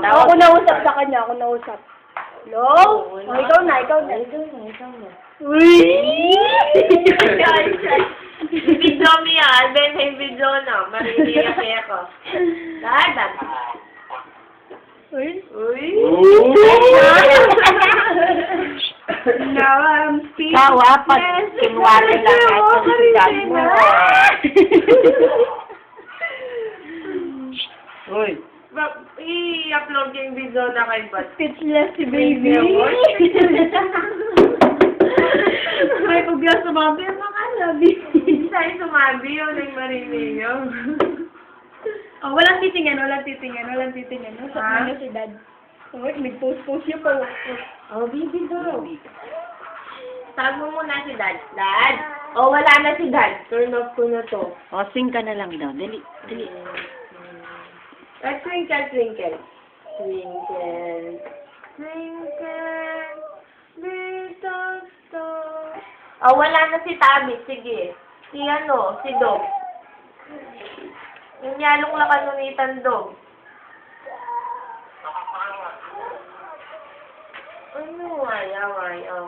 Ako nausap sa kanya, ako nausap. Hello? Oh, ikaw na. Uy! Video mo yan. Ben, may video na. Mariniyak ako. Dad. Uy! Uy. Now I'm speaking. Kawa, pag kinwari lang natin si dad mo. Uy. I-upload yung video na kay Bat. Speechless si baby. May ugla sa mabi. Mga labi. Sa'yo sumabi yun yung mariniyak. Oh, walang titingnan. Sa niyo si dad. Oh, nag-post siya pa. Oh, baby daw. Tawag mo muna si Dad. Dad! Oh, wala na si Dad. Turn off ko na to. O, sing ka na lang daw. Dali. Twinkle, twinkle. Twinkle, twinkle, little star. Oh, wala na si Tabi. Sige. Si Dog. Yung yalong lakanunitan Dog. Ano? Ayaw.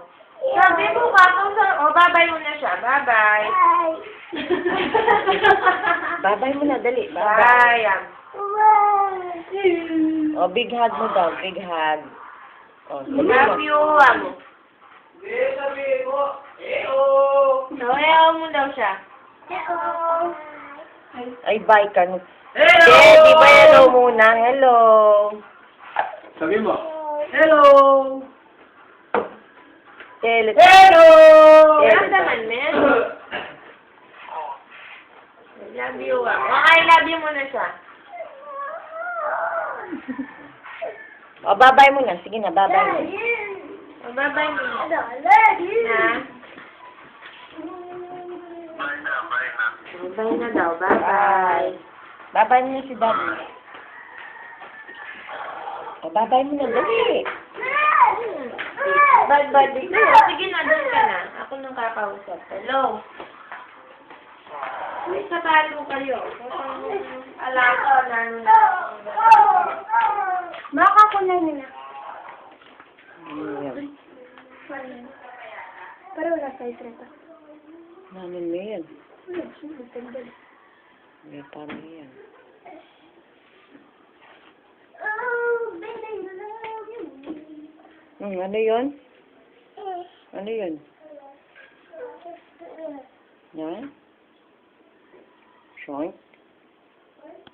Sabi mo ba bye-bye muna siya. Bye-bye. Babay mo na, dali. Bye. O, big hug mo daw. Big hug. O, Love you. No, ayaw mo daw siya. Ay, bye ka. Hello! Di ba hello muna? Hello. Sabi mo. Hello. Hello. Love naman, men. Love you. I love you muna siya. O, babay mo na. Sige na, babay mo. Bye-bye muna. Na? Bye na daw. Bye-bye. Babay mo na si daddy. O, babay mo na, dali. Bye-bye. Sige na, doon ka na. Ako nang kakausap. Hello. May kapalo kayo. Alaka na. Baka ko na nila. Ayan. Pero wala sa itreta. Namin mo yan. Wala, sunod, tanggal. May paano yan. Ano yun? Ano yun? Yan? Shoink?